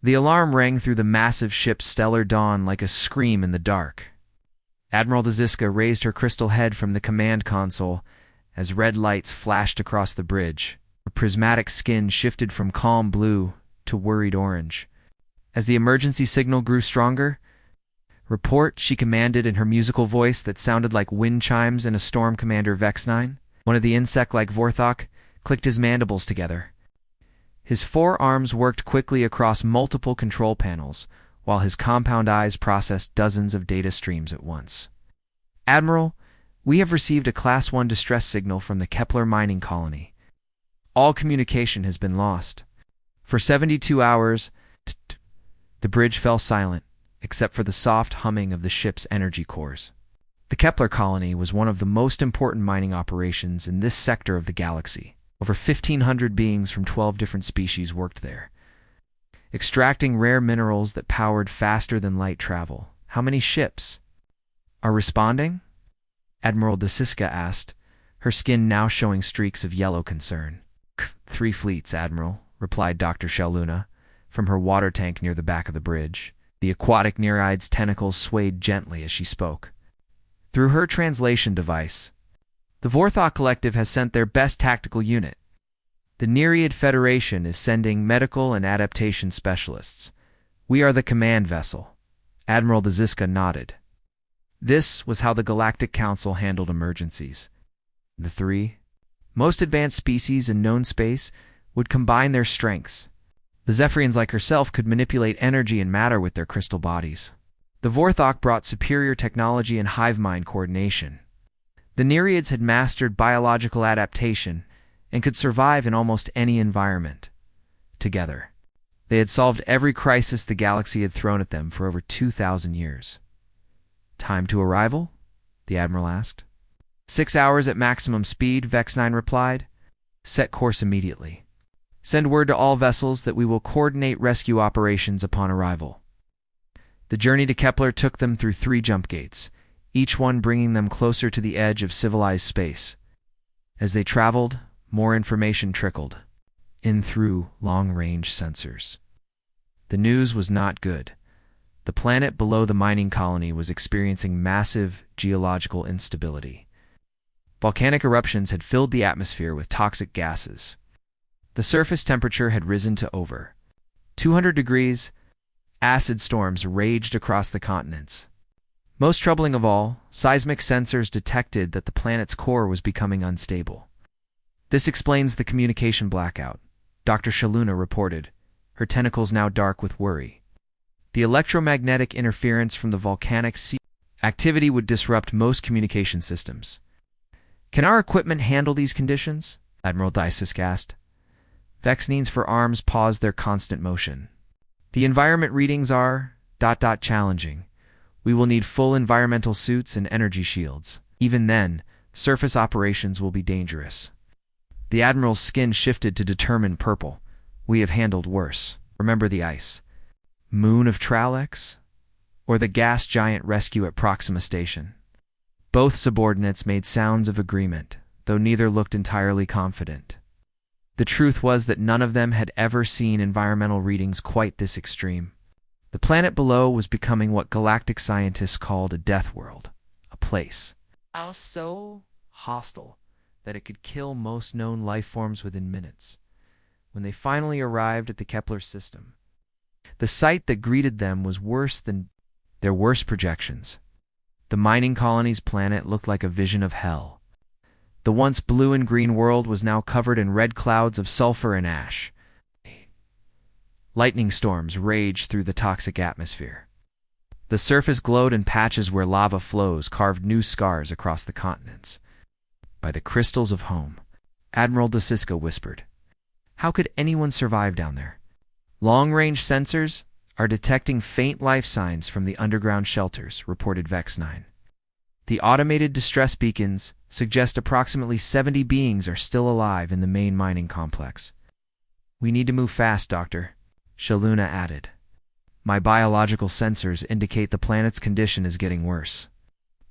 The alarm rang through the massive ship's stellar dawn like a scream in the dark. Admiral Ziska raised her crystal head from the command console as red lights flashed across the bridge. Her prismatic skin shifted from calm blue to worried orange. As the emergency signal grew stronger, "Report," she commanded in her musical voice that sounded like wind chimes in a storm. Commander Vex-9, one of the insect-like Vorthok, clicked his mandibles together. His forearms worked quickly across multiple control panels, while his compound eyes processed dozens of data streams at once. "Admiral, we have received a Class 1 distress signal from the Kepler mining colony. All communication has been lost. For 72 hours, the bridge fell silent, except for the soft humming of the ship's energy cores." The Kepler colony was one of the most important mining operations in this sector of the galaxy. Over 1,500 beings from 12 different species worked there, extracting rare minerals that powered faster than light travel. "How many ships are responding?" Admiral Ziska asked, her skin now showing streaks of yellow concern. "3 fleets, Admiral," replied Dr. Shaluna from her water tank near the back of the bridge. The aquatic Nereids' tentacles swayed gently as she spoke. Through her translation device, "The Vorthok Collective has sent their best tactical unit. The Nereid Federation is sending medical and adaptation specialists. We are the command vessel." Admiral Ziska nodded. This was how the Galactic Council handled emergencies. The 3 most advanced species in known space would combine their strengths. The Zephyrians like herself could manipulate energy and matter with their crystal bodies. The Vorthok brought superior technology and hive mind coordination. The Nereids had mastered biological adaptation and could survive in almost any environment. Together, they had solved every crisis the galaxy had thrown at them for over 2,000 years. "Time to arrival?" the Admiral asked. 6 hours at maximum speed," Vex-9 replied. "Set course immediately. Send word to all vessels that we will coordinate rescue operations upon arrival." The journey to Kepler took them through 3 jump gates, each one bringing them closer to the edge of civilized space. As they traveled, more information trickled in through long-range sensors. The news was not good. The planet below the mining colony was experiencing massive geological instability. Volcanic eruptions had filled the atmosphere with toxic gases. The surface temperature had risen to over 200 degrees. Acid storms raged across the continents. Most troubling of all, seismic sensors detected that the planet's core was becoming unstable. "This explains the communication blackout," Dr. Shaluna reported, her tentacles now dark with worry. "The electromagnetic interference from the volcanic activity would disrupt most communication systems." "Can our equipment handle these conditions?" Admiral Ziska asked. Vex-9's forearms paused their constant motion. "The environment readings are ... challenging. We will need full environmental suits and energy shields. Even then, surface operations will be dangerous." The Admiral's skin shifted to determined purple. "We have handled worse. Remember the ice moon of Tralex? Or the gas giant rescue at Proxima Station?" Both subordinates made sounds of agreement, though neither looked entirely confident. The truth was that none of them had ever seen environmental readings quite this extreme. The planet below was becoming what galactic scientists called a death world, a place so hostile that it could kill most known life forms within minutes. When they finally arrived at the Kepler system, the sight that greeted them was worse than their worst projections. The mining colony's planet looked like a vision of hell. The once blue and green world was now covered in red clouds of sulfur and ash. Lightning storms raged through the toxic atmosphere. The surface glowed in patches where lava flows carved new scars across the continents. "By the crystals of home," Admiral Ziska whispered. "How could anyone survive down there? Long-range sensors are detecting faint life signs from the underground shelters," reported Vex-9. "The automated distress beacons suggest approximately 70 beings are still alive in the main mining complex." "We need to move fast, Doctor," Shaluna added. "My biological sensors indicate the planet's condition is getting worse.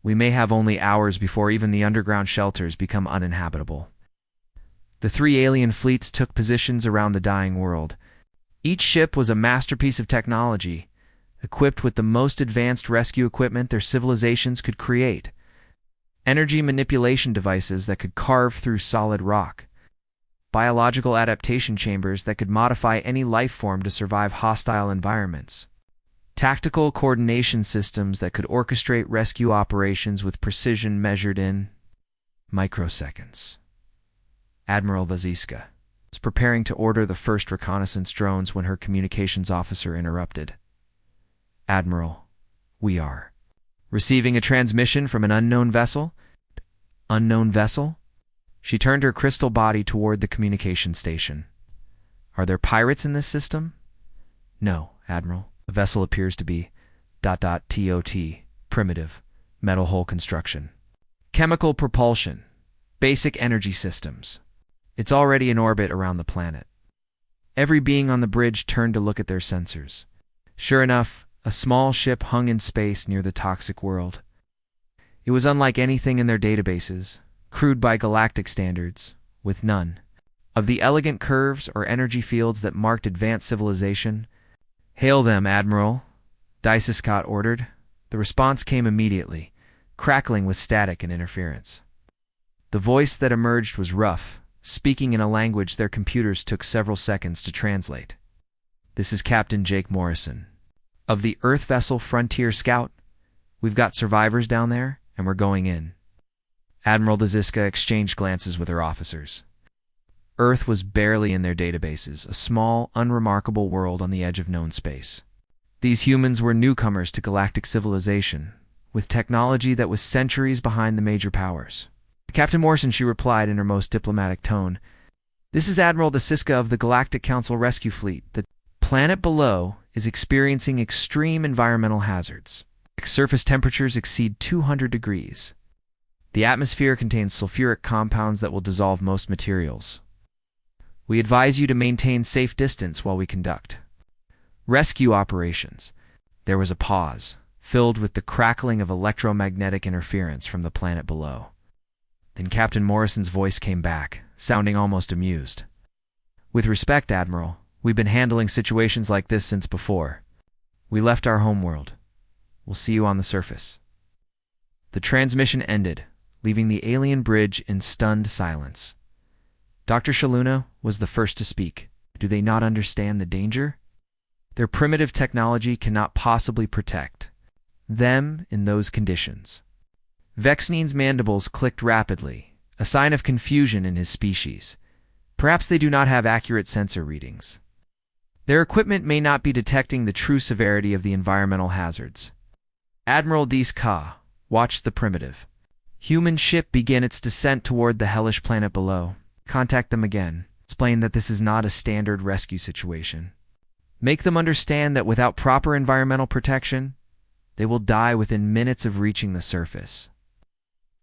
We may have only hours before even the underground shelters become uninhabitable." The 3 alien fleets took positions around the dying world, Each ship was a masterpiece of technology, equipped with the most advanced rescue equipment their civilizations could create. Energy manipulation devices that could carve through solid rock. Biological adaptation chambers that could modify any life form to survive hostile environments. Tactical coordination systems that could orchestrate rescue operations with precision measured in microseconds. Admiral Vaziska was preparing to order the first reconnaissance drones when her communications officer interrupted. "Admiral, we are receiving a transmission from an unknown vessel." "Unknown vessel?" She turned her crystal body toward the communication station. "Are there pirates in this system?" "No, Admiral. The vessel appears to be ... primitive, metal hull construction. Chemical propulsion. Basic energy systems. It's already in orbit around the planet." Every being on the bridge turned to look at their sensors. Sure enough, a small ship hung in space near the toxic world. It was unlike anything in their databases, crude by galactic standards, with none of the elegant curves or energy fields that marked advanced civilization. "Hail them, Admiral," Dicescott ordered. The response came immediately, crackling with static and interference. The voice that emerged was rough, speaking in a language their computers took several seconds to translate. "This is Captain Jake Morrison of the Earth vessel Frontier Scout. We've got survivors down there, and we're going in." Admiral Vaziska exchanged glances with her officers. Earth was barely in their databases, a small, unremarkable world on the edge of known space. These humans were newcomers to galactic civilization, with technology that was centuries behind the major powers. "Captain Morrison," she replied in her most diplomatic tone, "this is Admiral Vaziska of the Galactic Council Rescue Fleet. The planet below is experiencing extreme environmental hazards. Surface temperatures exceed 200 degrees. The atmosphere contains sulfuric compounds that will dissolve most materials. We advise you to maintain safe distance while we conduct rescue operations." There was a pause, filled with the crackling of electromagnetic interference from the planet below. Then Captain Morrison's voice came back, sounding almost amused. "With respect, Admiral, we've been handling situations like this since before. We left our homeworld. We'll see you on the surface." The transmission ended, leaving the alien bridge in stunned silence. Dr. Shaluna was the first to speak. Do they not understand the danger? Their primitive technology cannot possibly protect them in those conditions. Vexnine's mandibles clicked rapidly, a sign of confusion in his species. Perhaps they do not have accurate sensor readings. Their equipment may not be detecting the true severity of the environmental hazards. Admiral Deathworlders watched the primitive human ship begin its descent toward the hellish planet below. Contact them again. Explain that this is not a standard rescue situation. Make them understand that without proper environmental protection, they will die within minutes of reaching the surface.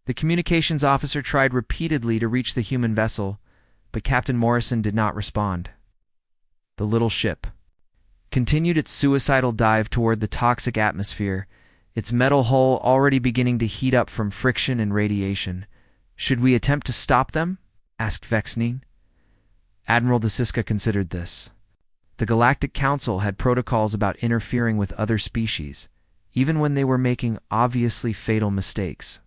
The communications officer tried repeatedly to reach the human vessel, but Captain Morrison did not respond. The little ship continued its suicidal dive toward the toxic atmosphere, its metal hull already beginning to heat up from friction and radiation. "Should we attempt to stop them?" asked Vexnine. Admiral Vaziska considered this. The Galactic Council had protocols about interfering with other species, even when they were making obviously fatal mistakes.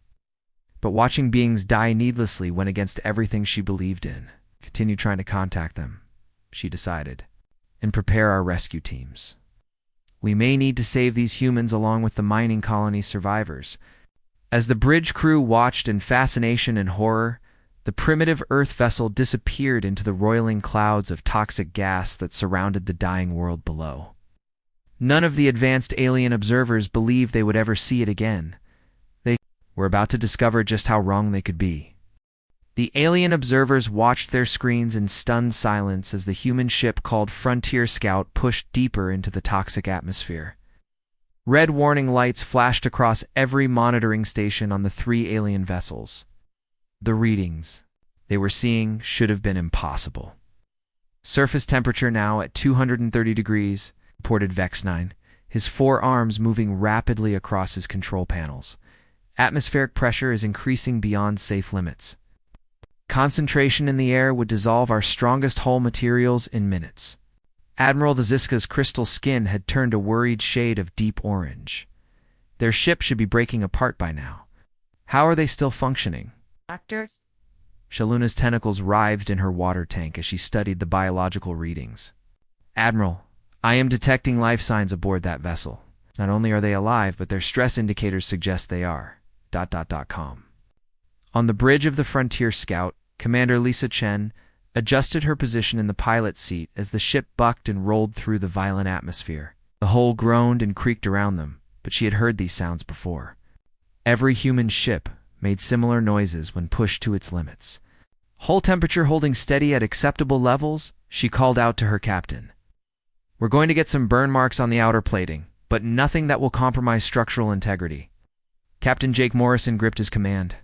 But watching beings die needlessly went against everything she believed in. "Continue trying to contact them," she decided, "and prepare our rescue teams. We may need to save these humans along with the mining colony survivors." As the bridge crew watched in fascination and horror, the primitive Earth vessel disappeared into the roiling clouds of toxic gas that surrounded the dying world below. None of the advanced alien observers believed they would ever see it again. They were about to discover just how wrong they could be. The alien observers watched their screens in stunned silence as the human ship called Frontier Scout pushed deeper into the toxic atmosphere. Red warning lights flashed across every monitoring station on the 3 alien vessels. The readings they were seeing should have been impossible. "Surface temperature now at 230 degrees, reported Vexnine, his 4 arms moving rapidly across his control panels. "Atmospheric pressure is increasing beyond safe limits. Concentration in the air would dissolve our strongest hull materials in minutes." Admiral Ziska's crystal skin had turned a worried shade of deep orange. Their ship should be breaking apart by now. How are they still functioning? Doctors? Shaluna's tentacles writhed in her water tank as she studied the biological readings. Admiral, I am detecting life signs aboard that vessel. Not only are they alive, but their stress indicators suggest they are. ... On the bridge of the Frontier Scout, Commander Lisa Chen adjusted her position in the pilot's seat as the ship bucked and rolled through the violent atmosphere. The hull groaned and creaked around them, but she had heard these sounds before. Every human ship made similar noises when pushed to its limits. Hull temperature holding steady at acceptable levels, she called out to her captain. We're going to get some burn marks on the outer plating, but nothing that will compromise structural integrity. Captain Jake Morrison gripped his command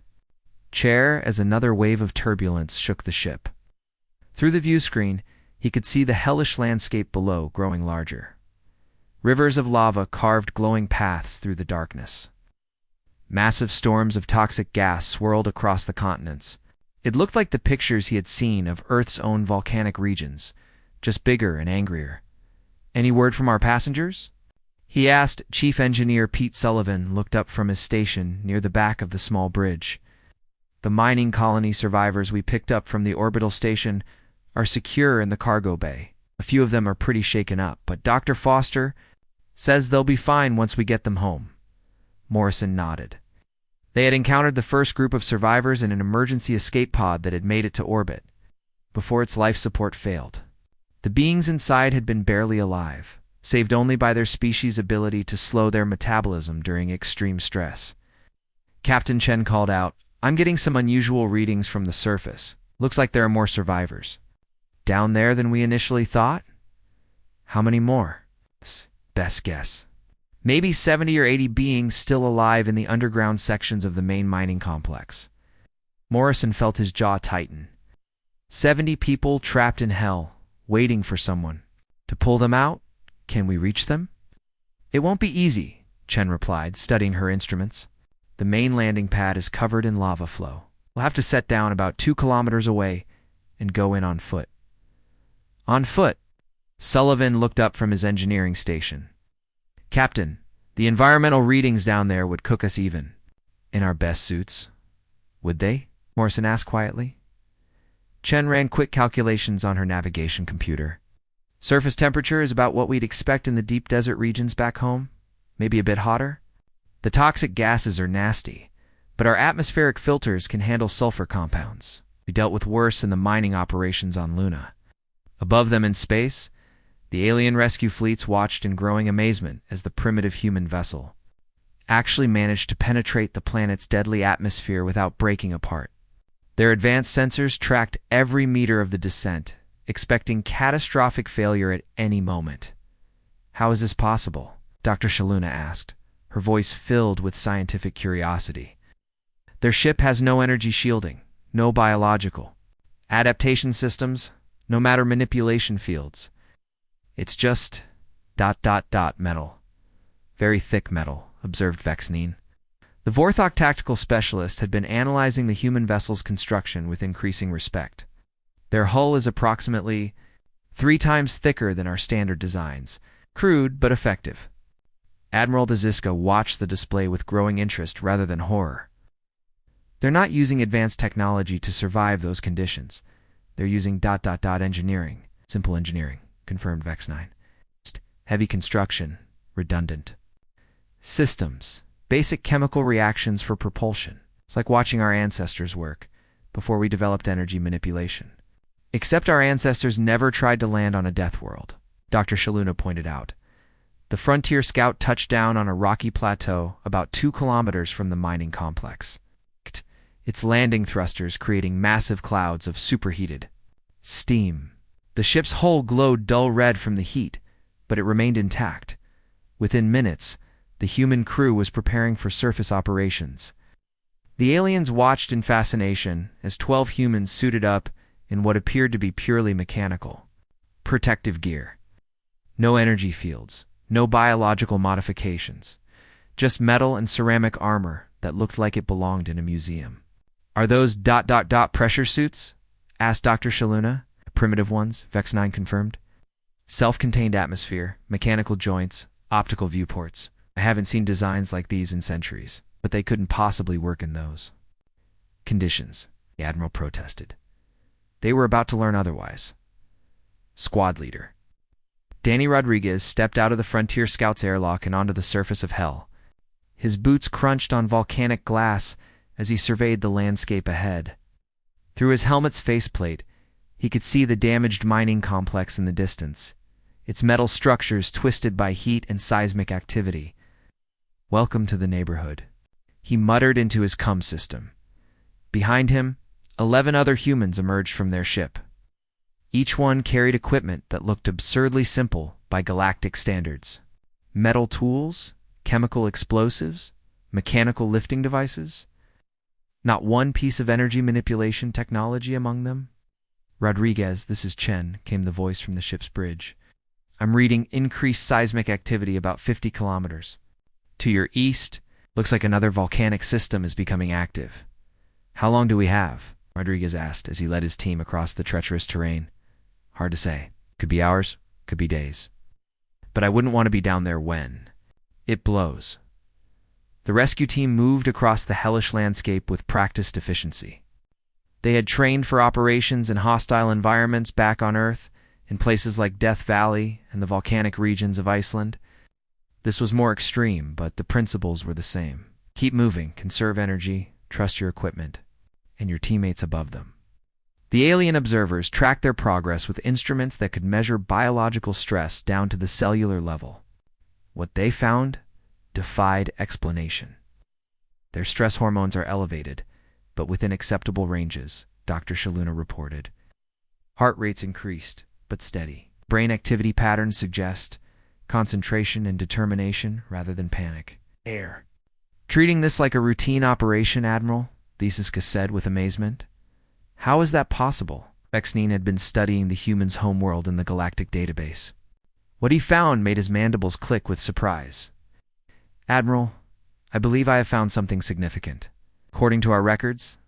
chair as another wave of turbulence shook the ship. Through the view screen, he could see the hellish landscape below growing larger. Rivers of lava carved glowing paths through the darkness. Massive storms of toxic gas swirled across the continents. It looked like the pictures he had seen of Earth's own volcanic regions, just bigger and angrier. Any word from our passengers? He asked. Chief Engineer Pete Sullivan looked up from his station near the back of the small bridge. The mining colony survivors we picked up from the orbital station are secure in the cargo bay. A few of them are pretty shaken up, but Dr. Foster says they'll be fine once we get them home. Morrison nodded. They had encountered the first group of survivors in an emergency escape pod that had made it to orbit, before its life support failed. The beings inside had been barely alive, saved only by their species' ability to slow their metabolism during extreme stress. Captain Chen called out, I'm getting some unusual readings from the surface. Looks like there are more survivors. Down there than we initially thought? How many more? Best guess. Maybe 70 or 80 beings still alive in the underground sections of the main mining complex. Morrison felt his jaw tighten. 70 people trapped in hell, waiting for someone. To pull them out? Can we reach them? It won't be easy, Chen replied, studying her instruments. The main landing pad is covered in lava flow. We'll have to set down about 2 kilometers away and go in on foot. On foot? Sullivan looked up from his engineering station. Captain, the environmental readings down there would cook us even. In our best suits. Would they? Morrison asked quietly. Chen ran quick calculations on her navigation computer. Surface temperature is about what we'd expect in the deep desert regions back home. Maybe a bit hotter. The toxic gases are nasty, but our atmospheric filters can handle sulfur compounds. We dealt with worse in the mining operations on Luna. Above them in space, the alien rescue fleets watched in growing amazement as the primitive human vessel actually managed to penetrate the planet's deadly atmosphere without breaking apart. Their advanced sensors tracked every meter of the descent, expecting catastrophic failure at any moment. How is this possible? Dr. Shaluna asked, her voice filled with scientific curiosity. Their ship has no energy shielding, no biological adaptation systems, no matter manipulation fields. It's just ... metal. Very thick metal, observed Vexnine. The Vorthok tactical specialist had been analyzing the human vessel's construction with increasing respect. Their hull is approximately 3 times thicker than our standard designs, crude but effective. Admiral Ziska watched the display with growing interest rather than horror. They're not using advanced technology to survive those conditions. They're using ... engineering. Simple engineering, confirmed Vex9. Heavy construction, redundant. Systems, basic chemical reactions for propulsion. It's like watching our ancestors work before we developed energy manipulation. Except our ancestors never tried to land on a death world, Dr. Shaluna pointed out. The Frontier Scout touched down on a rocky plateau about 2 kilometers from the mining complex. Its landing thrusters creating massive clouds of superheated steam. The ship's hull glowed dull red from the heat, but it remained intact. Within minutes, the human crew was preparing for surface operations. The aliens watched in fascination as 12 humans suited up in what appeared to be purely mechanical protective gear. No energy fields. No biological modifications, just metal and ceramic armor that looked like it belonged in a museum. Are those ... pressure suits? Asked Dr. Shaluna. Primitive ones, Vex9 confirmed. Self-contained atmosphere, mechanical joints, optical viewports. I haven't seen designs like these in centuries, but they couldn't possibly work in those conditions, the Admiral protested. They were about to learn otherwise. Squad leader Danny Rodriguez stepped out of the Frontier Scouts airlock and onto the surface of Hell. His boots crunched on volcanic glass as he surveyed the landscape ahead. Through his helmet's faceplate, he could see the damaged mining complex in the distance, its metal structures twisted by heat and seismic activity. "Welcome to the neighborhood," he muttered into his comm system. Behind him, 11 other humans emerged from their ship. Each one carried equipment that looked absurdly simple by galactic standards. Metal tools, chemical explosives, mechanical lifting devices. Not one piece of energy manipulation technology among them. "Rodriguez, this is Chen," came the voice from the ship's bridge. "I'm reading increased seismic activity about 50 kilometers. To your east, looks like another volcanic system is becoming active." "How long do we have?" Rodriguez asked as he led his team across the treacherous terrain. "Hard to say. Could be hours, could be days. But I wouldn't want to be down there when it blows." The rescue team moved across the hellish landscape with practiced efficiency. They had trained for operations in hostile environments back on Earth, in places like Death Valley and the volcanic regions of Iceland. This was more extreme, but the principles were the same. Keep moving, conserve energy, trust your equipment, and your teammates above them. The alien observers tracked their progress with instruments that could measure biological stress down to the cellular level. What they found defied explanation. Their stress hormones are elevated, but within acceptable ranges, Dr. Shaluna reported. Heart rates increased, but steady. Brain activity patterns suggest concentration and determination rather than panic. Air. "Treating this like a routine operation, Admiral?" Thesiska said with amazement. "How is that possible?" Vexnine had been studying the human's homeworld in the Galactic database. What he found made his mandibles click with surprise. "Admiral, I believe I have found something significant. According to our records,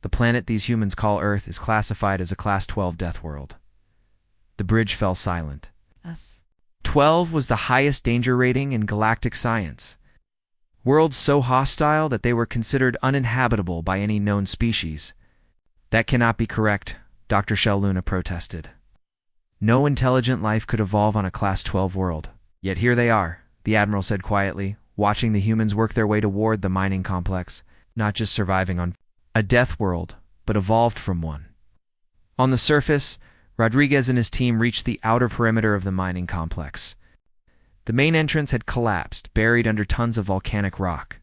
the planet these humans call Earth is classified as a Class 12 death world." The bridge fell silent. 12 was the highest danger rating in galactic science. Worlds so hostile that they were considered uninhabitable by any known species. "That cannot be correct," Dr. Shaluna protested. "No intelligent life could evolve on a Class 12 world. Yet here they are," the Admiral said quietly, watching the humans work their way toward the mining complex, not just surviving on a death world, but evolved from one. On the surface, Rodriguez and his team reached the outer perimeter of the mining complex. The main entrance had collapsed, buried under tons of volcanic rock.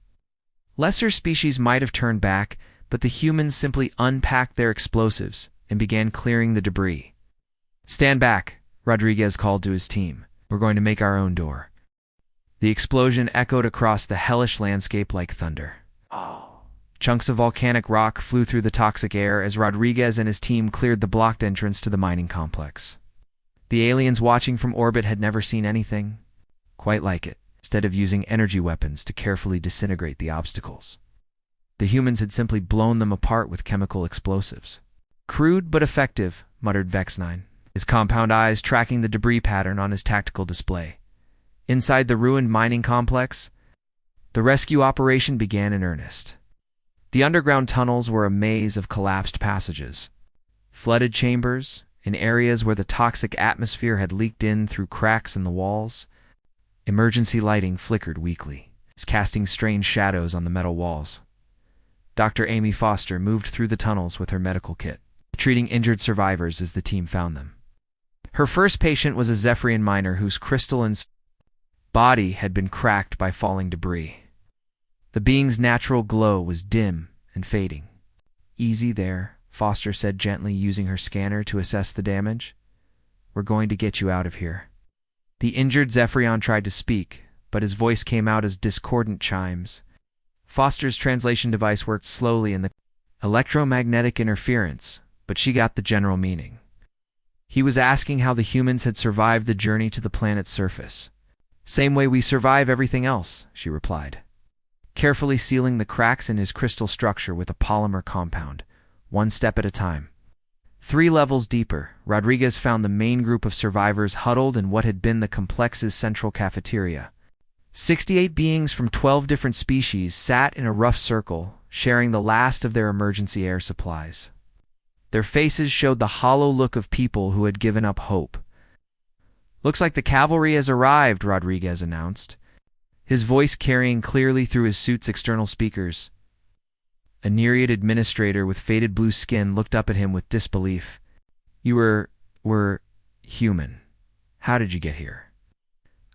Lesser species might have turned back, but the humans simply unpacked their explosives and began clearing the debris. "Stand back," Rodriguez called to his team. "We're going to make our own door." The explosion echoed across the hellish landscape like thunder. Chunks of volcanic rock flew through the toxic air as Rodriguez and his team cleared the blocked entrance to the mining complex. The aliens watching from orbit had never seen anything quite like it. Instead of using energy weapons to carefully disintegrate the obstacles, the humans had simply blown them apart with chemical explosives. "Crude but effective," muttered Vexnine, his compound eyes tracking the debris pattern on his tactical display. Inside the ruined mining complex, the rescue operation began in earnest. The underground tunnels were a maze of collapsed passages, flooded chambers, in areas where the toxic atmosphere had leaked in through cracks in the walls. Emergency lighting flickered weakly, casting strange shadows on the metal walls. Dr. Amy Foster moved through the tunnels with her medical kit, treating injured survivors as the team found them. Her first patient was a Zephyrian miner whose crystalline body had been cracked by falling debris. The being's natural glow was dim and fading. "Easy there," Foster said gently, using her scanner to assess the damage. "We're going to get you out of here." The injured Zephyrion tried to speak, but his voice came out as discordant chimes. Foster's translation device worked slowly in the electromagnetic interference, but she got the general meaning. He was asking how the humans had survived the journey to the planet's surface. "Same way we survive everything else," she replied, carefully sealing the cracks in his crystal structure with a polymer compound, one step at a time. 3 levels deeper, Rodriguez found the main group of survivors huddled in what had been the complex's central cafeteria. 68 beings from 12 different species sat in a rough circle, sharing the last of their emergency air supplies. Their faces showed the hollow look of people who had given up hope. "Looks like the cavalry has arrived," Rodriguez announced, his voice carrying clearly through his suit's external speakers. A Nereid administrator with faded blue skin looked up at him with disbelief. "You were human. How did you get here?"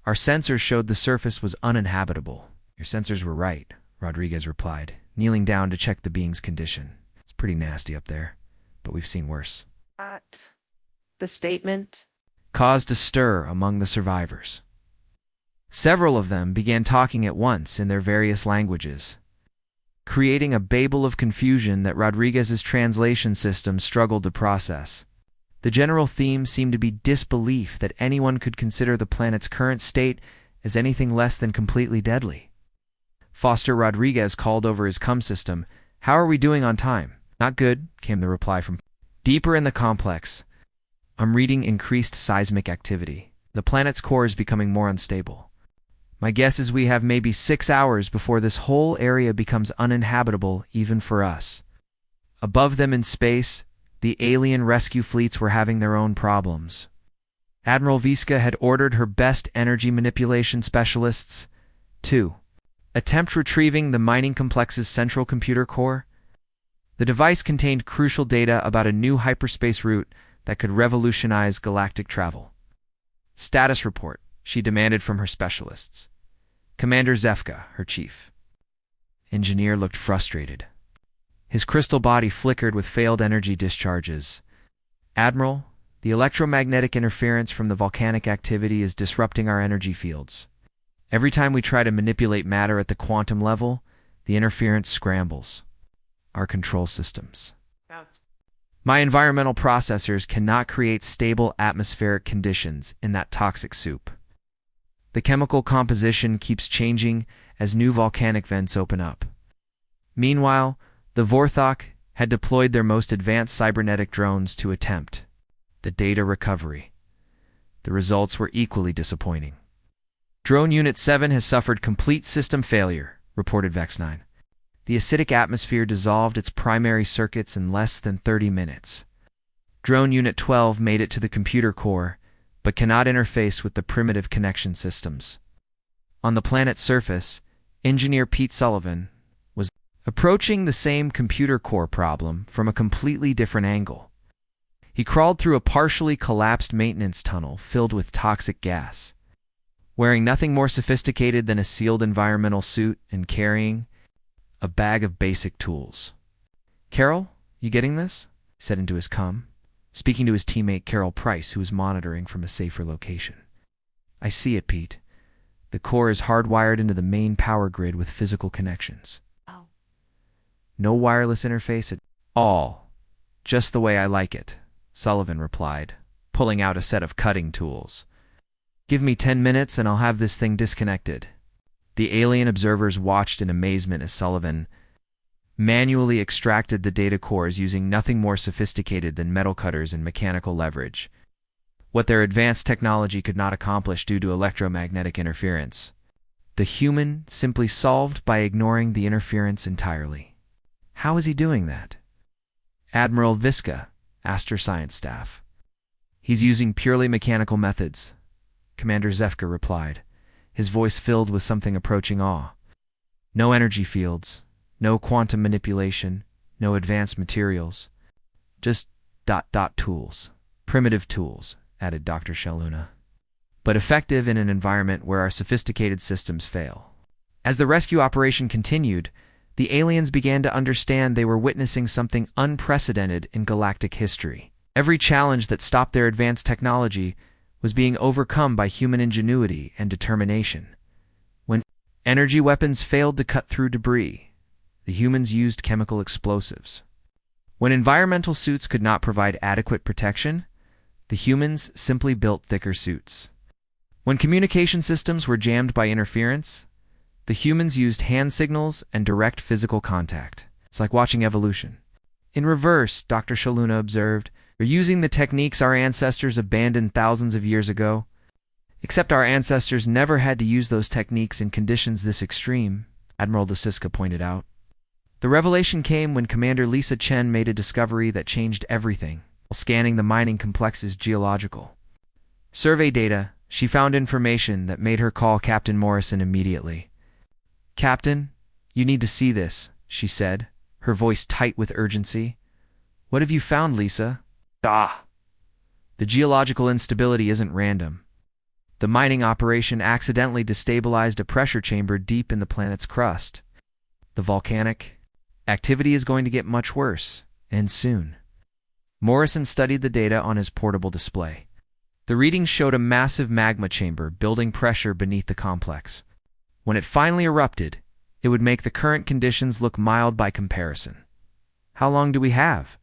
"Our sensors showed the surface was uninhabitable." "Your sensors were right," Rodriguez replied, kneeling down to check the being's condition. "It's pretty nasty up there, but we've seen worse." The statement caused a stir among the survivors. Several of them began talking at once in their various languages, creating a babel of confusion that Rodriguez's translation system struggled to process. The general theme seemed to be disbelief that anyone could consider the planet's current state as anything less than completely deadly. Foster Rodriguez called over his comm system. "How are we doing on time?" "Not good," came the reply from deeper in the complex. "I'm reading increased seismic activity. The planet's core is becoming more unstable. My guess is we have maybe 6 hours before this whole area becomes uninhabitable even for us." Above them in space, the alien rescue fleets were having their own problems. Admiral Viska had ordered her best energy manipulation specialists to attempt retrieving the mining complex's central computer core. The device contained crucial data about a new hyperspace route that could revolutionize galactic travel. "Status report," she demanded from her specialists. Commander Zefka, her chief. Engineer looked frustrated. His crystal body flickered with failed energy discharges. "Admiral, the electromagnetic interference from the volcanic activity is disrupting our energy fields. Every time we try to manipulate matter at the quantum level, the interference scrambles our control systems. My environmental processors cannot create stable atmospheric conditions in that toxic soup. The chemical composition keeps changing as new volcanic vents open up." Meanwhile, the Vorthok had deployed their most advanced cybernetic drones to attempt the data recovery. The results were equally disappointing. "Drone Unit 7 has suffered complete system failure," reported Vex-9. "The acidic atmosphere dissolved its primary circuits in less than 30 minutes. Drone Unit 12 made it to the computer core, but cannot interface with the primitive connection systems." On the planet's surface, Engineer Pete Sullivan was approaching the same computer core problem from a completely different angle. He crawled through a partially collapsed maintenance tunnel filled with toxic gas. Wearing nothing more sophisticated than a sealed environmental suit and carrying a bag of basic tools. "Carol, you getting this?" he said into his comm, speaking to his teammate Carol Price, who was monitoring from a safer location. "I see it, Pete. The core is hardwired into the main power grid with physical connections. Oh. No wireless interface at all. Just the way I like it," Sullivan replied, pulling out a set of cutting tools. "Give me 10 minutes and I'll have this thing disconnected." The alien observers watched in amazement as Sullivan manually extracted the data cores using nothing more sophisticated than metal cutters and mechanical leverage, what their advanced technology could not accomplish due to electromagnetic interference. The human simply solved by ignoring the interference entirely. "How is he doing that?" Admiral Viska asked her science staff. "He's using purely mechanical methods," Commander Zefka replied, his voice filled with something approaching awe. "No energy fields, no quantum manipulation, no advanced materials. Just ... tools. Primitive tools," added Dr. Shaluna. "But effective in an environment where our sophisticated systems fail." As the rescue operation continued, the aliens began to understand they were witnessing something unprecedented in galactic history. Every challenge that stopped their advanced technology was being overcome by human ingenuity and determination. When energy weapons failed to cut through debris, the humans used chemical explosives. When environmental suits could not provide adequate protection, the humans simply built thicker suits. When communication systems were jammed by interference, the humans used hand signals and direct physical contact. "It's like watching evolution." "In reverse," Dr. Shaluna observed, They're using the techniques our ancestors abandoned thousands of years ago. Except our ancestors never had to use those techniques in conditions this extreme, Admiral DeSiska pointed out. The revelation came when Commander Lisa Chen made a discovery that changed everything. While scanning the mining complex's geological survey data, she found information that made her call Captain Morrison immediately. "Captain, you need to see this," she said, her voice tight with urgency. "What have you found, Lisa?" "Ah." "The geological instability isn't random. The mining operation accidentally destabilized a pressure chamber deep in the planet's crust. The volcanic activity is going to get much worse, and soon." Morrison studied the data on his portable display. The readings showed a massive magma chamber building pressure beneath the complex. When it finally erupted, it would make the current conditions look mild by comparison. "How long do we have?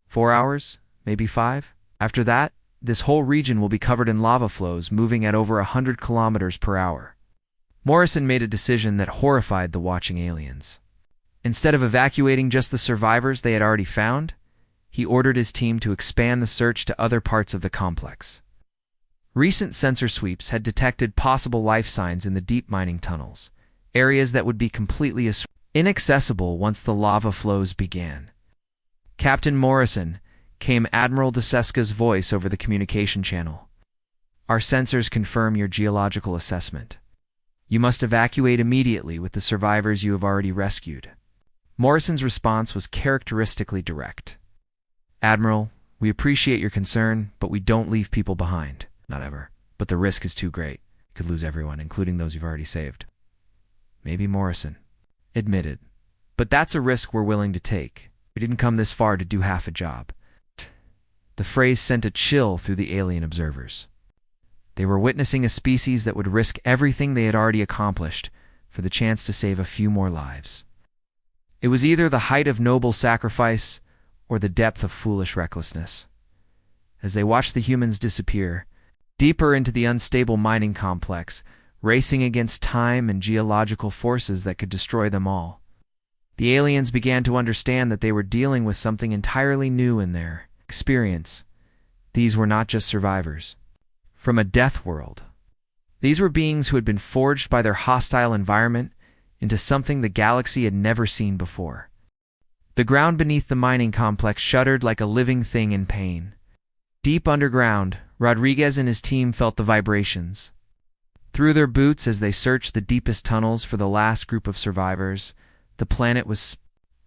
4 hours? Maybe 5? After that, this whole region will be covered in lava flows moving at over 100 kilometers per hour." Morrison made a decision that horrified the watching aliens. Instead of evacuating just the survivors they had already found, he ordered his team to expand the search to other parts of the complex. Recent sensor sweeps had detected possible life signs in the deep mining tunnels, areas that would be completely inaccessible once the lava flows began. "Captain Morrison," came Admiral DeSiska's voice over the communication channel. "Our sensors confirm your geological assessment. You must evacuate immediately with the survivors you have already rescued." Morrison's response was characteristically direct. "Admiral, we appreciate your concern, but we don't leave people behind. Not ever. But the risk is too great. You could lose everyone, including those you've already saved." Maybe Morrison admitted. "But that's a risk we're willing to take. We didn't come this far to do half a job." The phrase sent a chill through the alien observers. They were witnessing a species that would risk everything they had already accomplished for the chance to save a few more lives. It was either the height of noble sacrifice or the depth of foolish recklessness. As they watched the humans disappear, deeper into the unstable mining complex, racing against time and geological forces that could destroy them all, the aliens began to understand that they were dealing with something entirely new in their experience. These were not just survivors from a death world. These were beings who had been forged by their hostile environment into something the galaxy had never seen before. The ground beneath the mining complex shuddered like a living thing in pain. Deep underground, Rodriguez and his team felt the vibrations. Through their boots as they searched the deepest tunnels for the last group of survivors, the planet was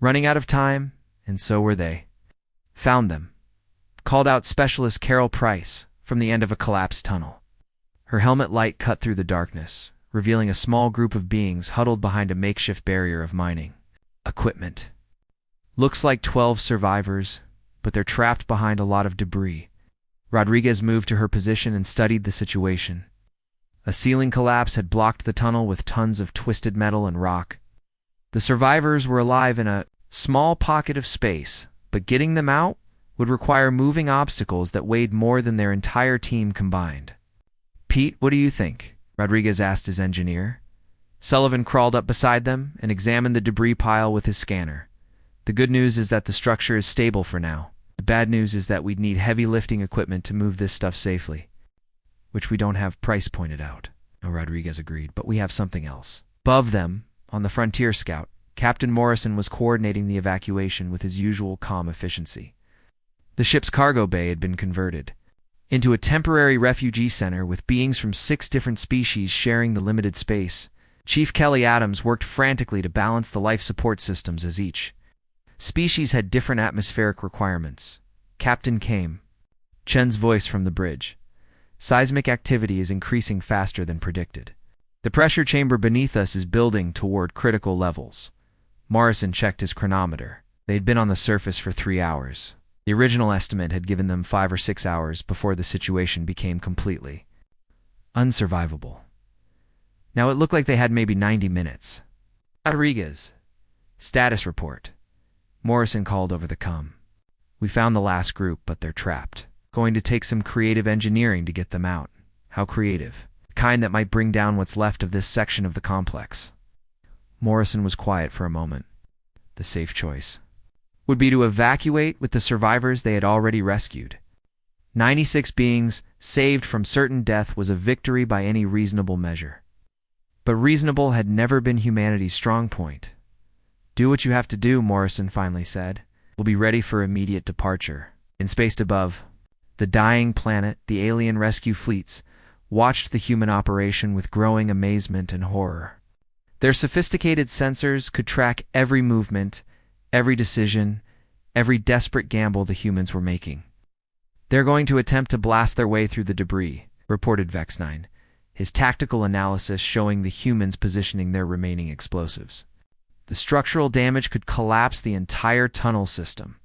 running out of time, and so were they. "Found them," called out Specialist Carol Price from the end of a collapsed tunnel. Her helmet light cut through the darkness, revealing a small group of beings huddled behind a makeshift barrier of mining equipment. "Looks like 12 survivors, but they're trapped behind a lot of debris." Rodriguez moved to her position and studied the situation. A ceiling collapse had blocked the tunnel with tons of twisted metal and rock. The survivors were alive in a small pocket of space, but getting them out would require moving obstacles that weighed more than their entire team combined. "Pete, what do you think?" Rodriguez asked his engineer. Sullivan crawled up beside them and examined the debris pile with his scanner. "The good news is that the structure is stable for now. The bad news is that we'd need heavy lifting equipment to move this stuff safely." "Which we don't have," Price pointed out. No, Rodriguez agreed, "but we have something else." Above them, on the Frontier Scout, Captain Morrison was coordinating the evacuation with his usual calm efficiency. The ship's cargo bay had been converted into a temporary refugee center with beings from 6 different species sharing the limited space. Chief Kelly Adams worked frantically to balance the life support systems as each species had different atmospheric requirements. "Captain came," Chen's voice from the bridge. "Seismic activity is increasing faster than predicted. The pressure chamber beneath us is building toward critical levels." Morrison checked his chronometer. They had been on the surface for 3 hours. The original estimate had given them 5 or 6 hours before the situation became completely unsurvivable. Now it looked like they had maybe 90 minutes. "Rodriguez, status report," Morrison called over the comm. "We found the last group, but they're trapped. Going to take some creative engineering to get them out." "How creative?" "The kind that might bring down what's left of this section of the complex." Morrison was quiet for a moment. "The safe choice." would be to evacuate with the survivors they had already rescued. 96 beings saved from certain death was a victory by any reasonable measure. But reasonable had never been humanity's strong point. "Do what you have to do," Morrison finally said. "We'll be ready for immediate departure." In space above, the dying planet, the alien rescue fleets, watched the human operation with growing amazement and horror. Their sophisticated sensors could track every movement, every decision, every desperate gamble the humans were making. "They're going to attempt to blast their way through the debris," reported Vex-9, his tactical analysis showing the humans positioning their remaining explosives. The structural damage could collapse the entire tunnel system.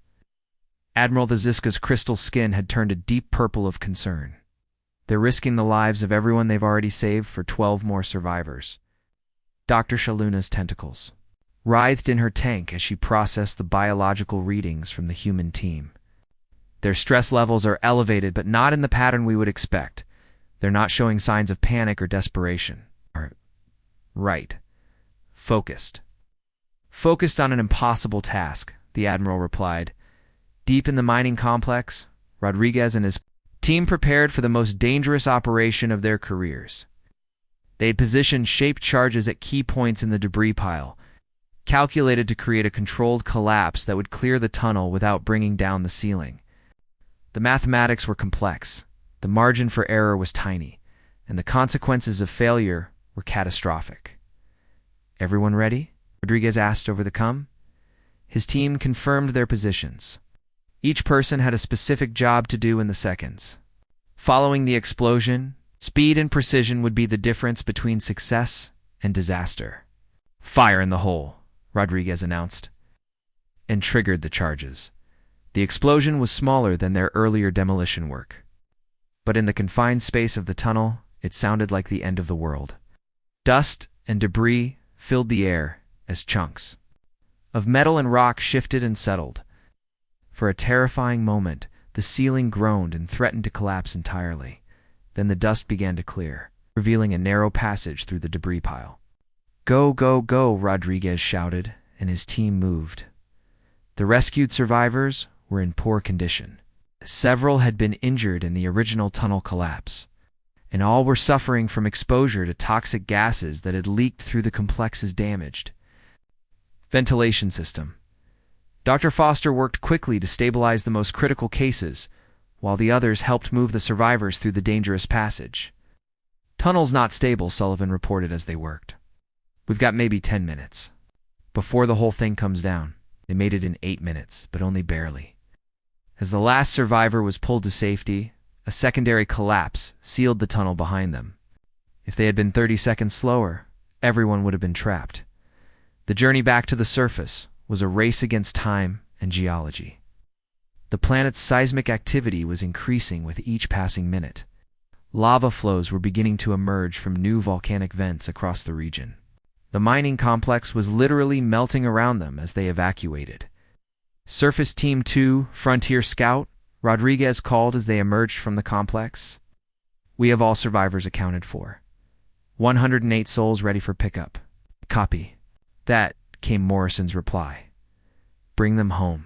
Admiral Ziska's crystal skin had turned a deep purple of concern. "They're risking the lives of everyone they've already saved for 12 more survivors." Dr. Shaluna's tentacles writhed in her tank as she processed the biological readings from the human team. "Their stress levels are elevated, but not in the pattern we would expect. They're not showing signs of panic or desperation." Right. Focused. "Focused on an impossible task," the Admiral replied. Deep in the mining complex, Rodriguez and his team prepared for the most dangerous operation of their careers. They had positioned shaped charges at key points in the debris pile, calculated to create a controlled collapse that would clear the tunnel without bringing down the ceiling. The mathematics were complex, the margin for error was tiny, and the consequences of failure were catastrophic. "Everyone ready?" Rodriguez asked over the comm. His team confirmed their positions. Each person had a specific job to do in the seconds. Following the explosion, speed and precision would be the difference between success and disaster. "Fire in the hole," Rodriguez announced, and triggered the charges. The explosion was smaller than their earlier demolition work, but in the confined space of the tunnel, it sounded like the end of the world. Dust and debris filled the air as chunks of metal and rock shifted and settled. For a terrifying moment, the ceiling groaned and threatened to collapse entirely. Then the dust began to clear, revealing a narrow passage through the debris pile. "Go, go, go," Rodriguez shouted, and his team moved. The rescued survivors were in poor condition. Several had been injured in the original tunnel collapse, and all were suffering from exposure to toxic gases that had leaked through the complex's damaged ventilation system. Dr. Foster worked quickly to stabilize the most critical cases, while the others helped move the survivors through the dangerous passage. "Tunnel's not stable," Sullivan reported as they worked. "We've got maybe 10 minutes before the whole thing comes down." They made it in 8 minutes, but only barely. As the last survivor was pulled to safety, a secondary collapse sealed the tunnel behind them. If they had been 30 seconds slower, everyone would have been trapped. The journey back to the surface was a race against time and geology. The planet's seismic activity was increasing with each passing minute. Lava flows were beginning to emerge from new volcanic vents across the region. The mining complex was literally melting around them as they evacuated. "Surface Team 2, Frontier Scout," Rodriguez called as they emerged from the complex. "We have all survivors accounted for. 108 souls ready for pickup." "Copy." "That," came Morrison's reply. "Bring them home."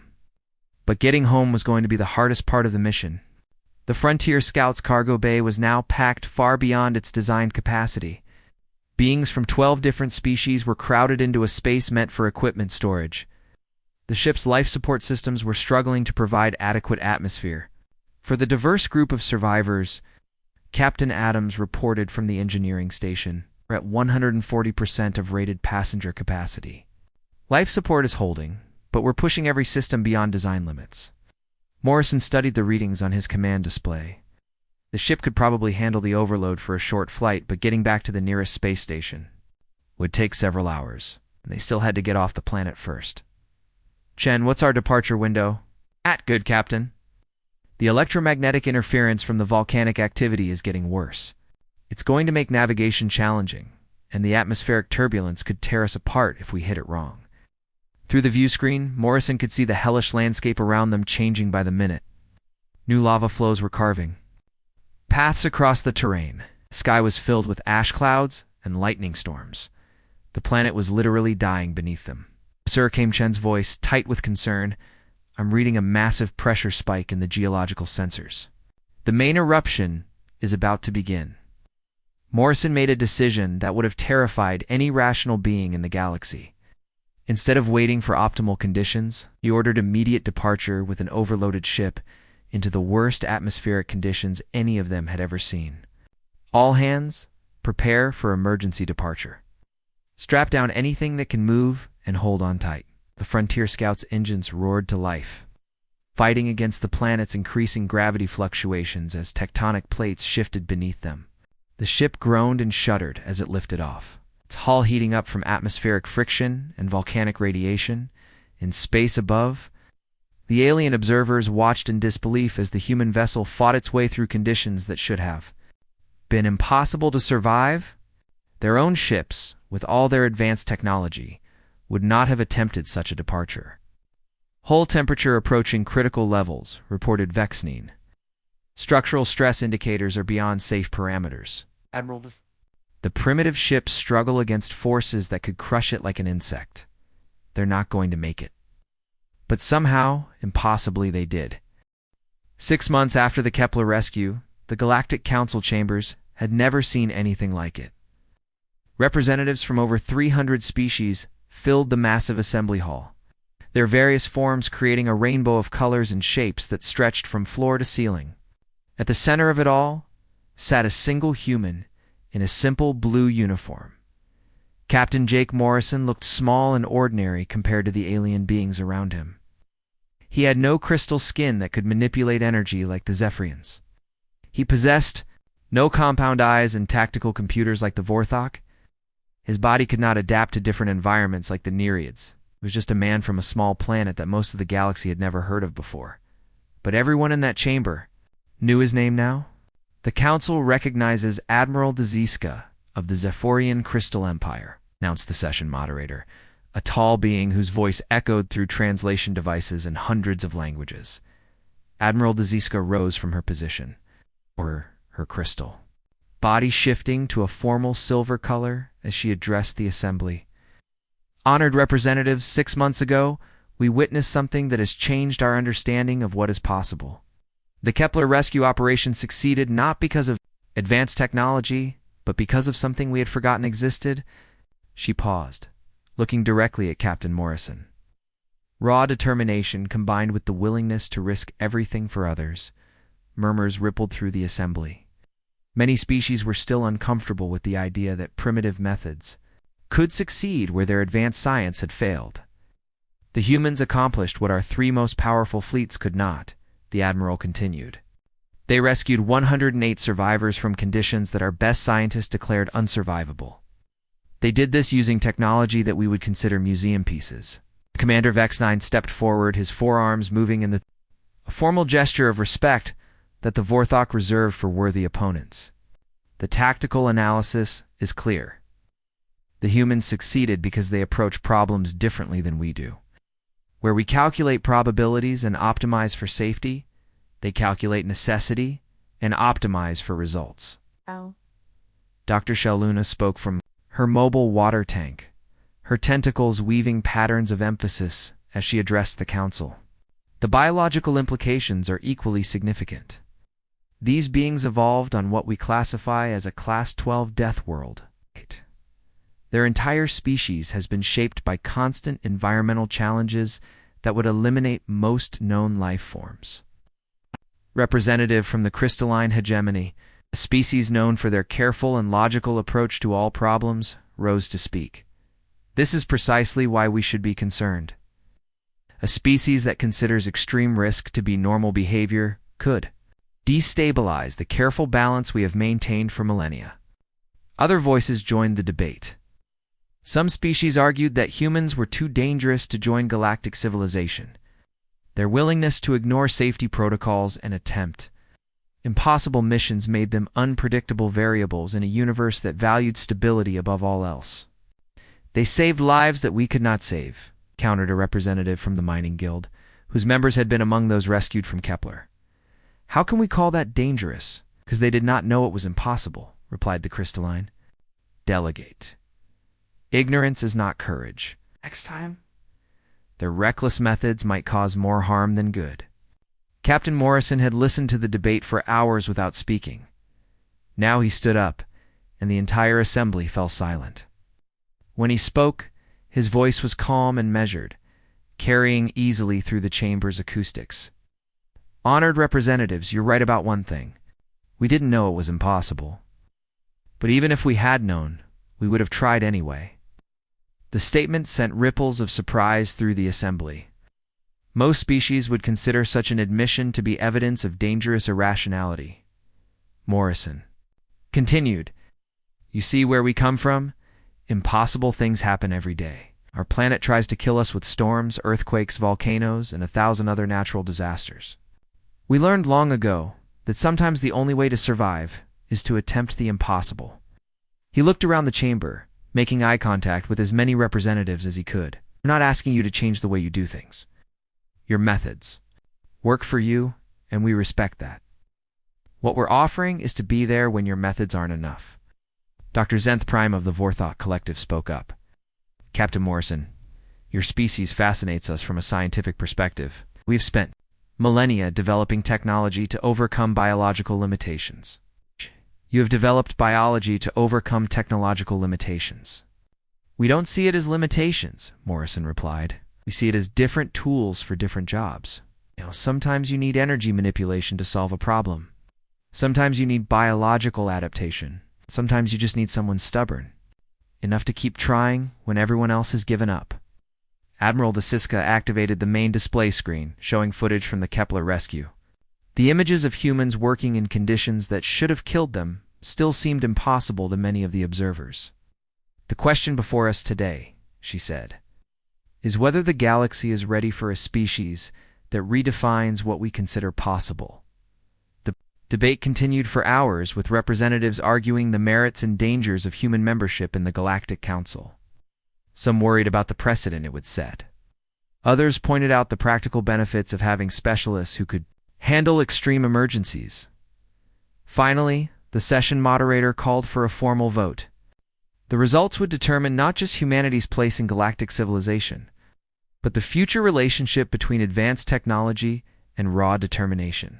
But getting home was going to be the hardest part of the mission. The Frontier Scout's cargo bay was now packed far beyond its designed capacity. Beings from 12 different species were crowded into a space meant for equipment storage. The ship's life support systems were struggling to provide adequate atmosphere. For the diverse group of survivors, Captain Adams reported from the engineering station, "We're at 140% of rated passenger capacity. Life support is holding, but we're pushing every system beyond design limits." Morrison studied the readings on his command display. The ship could probably handle the overload for a short flight, but getting back to the nearest space station would take several hours, and they still had to get off the planet first. "Chen, what's our departure window?" "Good, Captain." "The electromagnetic interference from the volcanic activity is getting worse. It's going to make navigation challenging, and the atmospheric turbulence could tear us apart if we hit it wrong." Through the view screen, Morrison could see the hellish landscape around them changing by the minute. New lava flows were carving paths across the terrain. The sky was filled with ash clouds and lightning storms. The planet was literally dying beneath them. "Sir," came Chen's voice, tight with concern, I'm reading a massive pressure spike in the geological sensors. The main eruption is about to begin. Morrison made a decision that would have terrified any rational being in the galaxy. Instead of waiting for optimal conditions, he ordered immediate departure with an overloaded ship into the worst atmospheric conditions any of them had ever seen. All hands, prepare for emergency departure. Strap down anything that can move and hold on tight. The Frontier Scout's engines roared to life, fighting against the planet's increasing gravity fluctuations as tectonic plates shifted beneath them. The ship groaned and shuddered as it lifted off, its hull heating up from atmospheric friction and volcanic radiation. In space above, the alien observers watched in disbelief as the human vessel fought its way through conditions that should have been impossible to survive. Their own ships, with all their advanced technology, would not have attempted such a departure. Hull temperature approaching critical levels, reported Vexnine. Structural stress indicators are beyond safe parameters. Admiral, The primitive ships struggle against forces that could crush it like an insect. They're not going to make it. But somehow, impossibly, they did. 6 months after the Kepler rescue, the Galactic Council chambers had never seen anything like it. Representatives from over 300 species filled the massive assembly hall, their various forms creating a rainbow of colors and shapes that stretched from floor to ceiling. At the center of it all sat a single human in a simple blue uniform. Captain Jake Morrison looked small and ordinary compared to the alien beings around him. He had no crystal skin that could manipulate energy like the Zephyrians. He possessed no compound eyes and tactical computers like the Vorthok. His body could not adapt to different environments like the Nereids. He was just a man from a small planet that most of the galaxy had never heard of before. But everyone in that chamber knew his name now. The Council recognizes Admiral Dziska of the Zephyrian Crystal Empire, announced the session moderator, a tall being whose voice echoed through translation devices in hundreds of languages. Admiral Dziska rose from her position, or her crystal, body shifting to a formal silver color as she addressed the assembly. Honored representatives, 6 months ago, we witnessed something that has changed our understanding of what is possible. The Kepler rescue operation succeeded not because of advanced technology, but because of something we had forgotten existed. She paused, looking directly at Captain Morrison. Raw determination combined with the willingness to risk everything for others. Murmurs rippled through the assembly. Many species were still uncomfortable with the idea that primitive methods could succeed where their advanced science had failed. The humans accomplished what our 3 most powerful fleets could not, the Admiral continued. They rescued 108 survivors from conditions that our best scientists declared unsurvivable. They did this using technology that we would consider museum pieces. Commander Vex-9 stepped forward, his forearms moving in a formal gesture of respect that the Vorthok reserved for worthy opponents. The tactical analysis is clear. The humans succeeded because they approach problems differently than we do. Where we calculate probabilities and optimize for safety, they calculate necessity and optimize for results. Ow. Dr. Shaluna spoke from her mobile water tank, her tentacles weaving patterns of emphasis as she addressed the council. The biological implications are equally significant. These beings evolved on what we classify as a Class 12 death world. Their entire species has been shaped by constant environmental challenges that would eliminate most known life forms. Representative from the crystalline hegemony, a species known for their careful and logical approach to all problems, rose to speak. This is precisely why we should be concerned. A species that considers extreme risk to be normal behavior could destabilize the careful balance we have maintained for millennia. Other voices joined the debate. Some species argued that humans were too dangerous to join galactic civilization. Their willingness to ignore safety protocols and attempt impossible missions made them unpredictable variables in a universe that valued stability above all else. They saved lives that we could not save, countered a representative from the mining guild, whose members had been among those rescued from Kepler. How can we call that dangerous? Because they did not know it was impossible, replied the crystalline. Delegate. Ignorance is not courage. Next time. Their reckless methods might cause more harm than good. Captain Morrison had listened to the debate for hours without speaking. Now he stood up, and the entire assembly fell silent. When he spoke, his voice was calm and measured, carrying easily through the chamber's acoustics. "Honored representatives, you're right about one thing. We didn't know it was impossible. But even if we had known, we would have tried anyway." The statement sent ripples of surprise through the assembly. Most species would consider such an admission to be evidence of dangerous irrationality. Morrison continued, "You see where we come from? Impossible things happen every day. Our planet tries to kill us with storms, earthquakes, volcanoes, and 1,000 other natural disasters. We learned long ago that sometimes the only way to survive is to attempt the impossible." He looked around the chamber, making eye contact with as many representatives as he could. "We're not asking you to change the way you do things. Your methods work for you, and we respect that. What we're offering is to be there when your methods aren't enough." Dr. Zenth Prime of the Vorthok Collective spoke up. "Captain Morrison, your species fascinates us from a scientific perspective. We've spent millennia developing technology to overcome biological limitations. You have developed biology to overcome technological limitations." "We don't see it as limitations," Morrison replied. "We see it as different tools for different jobs. Sometimes you need energy manipulation to solve a problem. Sometimes you need biological adaptation. Sometimes you just need someone stubborn, enough to keep trying when everyone else has given up." Admiral Siska activated the main display screen, showing footage from the Kepler rescue. The images of humans working in conditions that should have killed them still seemed impossible to many of the observers. "The question before us today," she said, "is whether the galaxy is ready for a species that redefines what we consider possible." The debate continued for hours, with representatives arguing the merits and dangers of human membership in the Galactic Council. Some worried about the precedent it would set. Others pointed out the practical benefits of having specialists who could handle extreme emergencies. Finally, the session moderator called for a formal vote. The results would determine not just humanity's place in galactic civilization, but the future relationship between advanced technology and raw determination.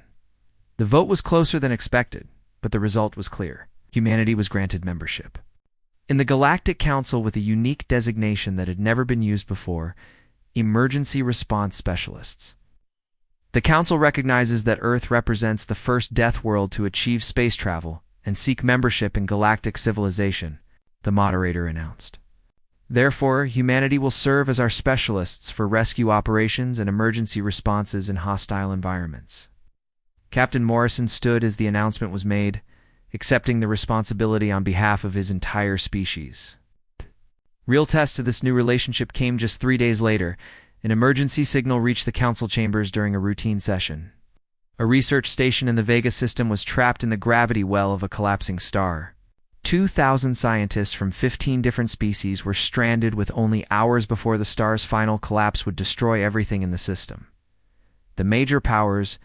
The vote was closer than expected, but the result was clear. Humanity was granted membership in the Galactic Council with a unique designation that had never been used before: Emergency Response Specialists. The Council recognizes that Earth represents the first death world to achieve space travel and seek membership in galactic civilization, the moderator announced. Therefore, humanity will serve as our specialists for rescue operations and emergency responses in hostile environments. Captain Morrison stood as the announcement was made, accepting the responsibility on behalf of his entire species. Real test of this new relationship came just 3 days later. An emergency signal reached the council chambers during a routine session. A research station in the Vega system was trapped in the gravity well of a collapsing star. 2,000 scientists from 15 different species were stranded with only hours before the star's final collapse would destroy everything in the system. The major powers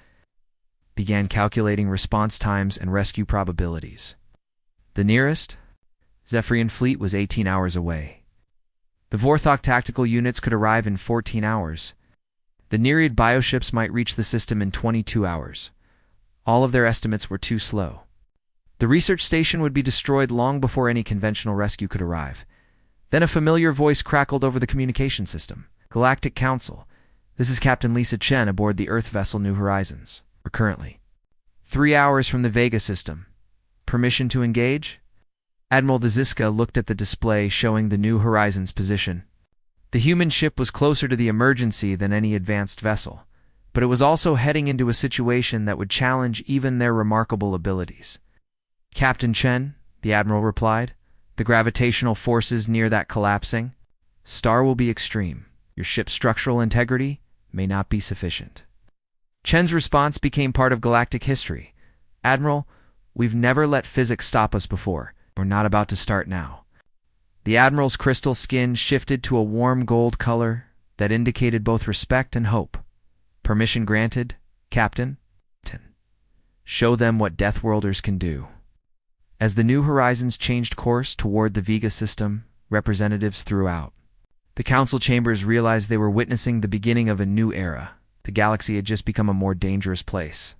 began calculating response times and rescue probabilities. The nearest Zephyrian fleet was 18 hours away. The Vorthok tactical units could arrive in 14 hours. The Nereid bioships might reach the system in 22 hours. All of their estimates were too slow. The research station would be destroyed long before any conventional rescue could arrive. Then a familiar voice crackled over the communication system. "Galactic Council. This is Captain Lisa Chen aboard the Earth vessel New Horizons. We're currently 3 hours from the Vega system. Permission to engage?" Admiral Ziska looked at the display showing the New Horizons position. The human ship was closer to the emergency than any advanced vessel, but it was also heading into a situation that would challenge even their remarkable abilities. "Captain Chen," the Admiral replied, "the gravitational forces near that collapsing star will be extreme. Your ship's structural integrity may not be sufficient." Chen's response became part of galactic history. "Admiral, we've never let physics stop us before. We're not about to start now." The Admiral's crystal skin shifted to a warm gold color that indicated both respect and hope. "Permission granted, Captain. Show them what Deathworlders can do." As the New Horizons changed course toward the Vega system, representatives threw out, The council chambers realized they were witnessing the beginning of a new era. The galaxy had just become a more dangerous place,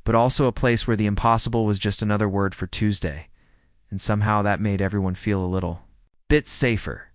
but also a place where the impossible was just another word for Tuesday, and somehow that made everyone feel a little bit safer.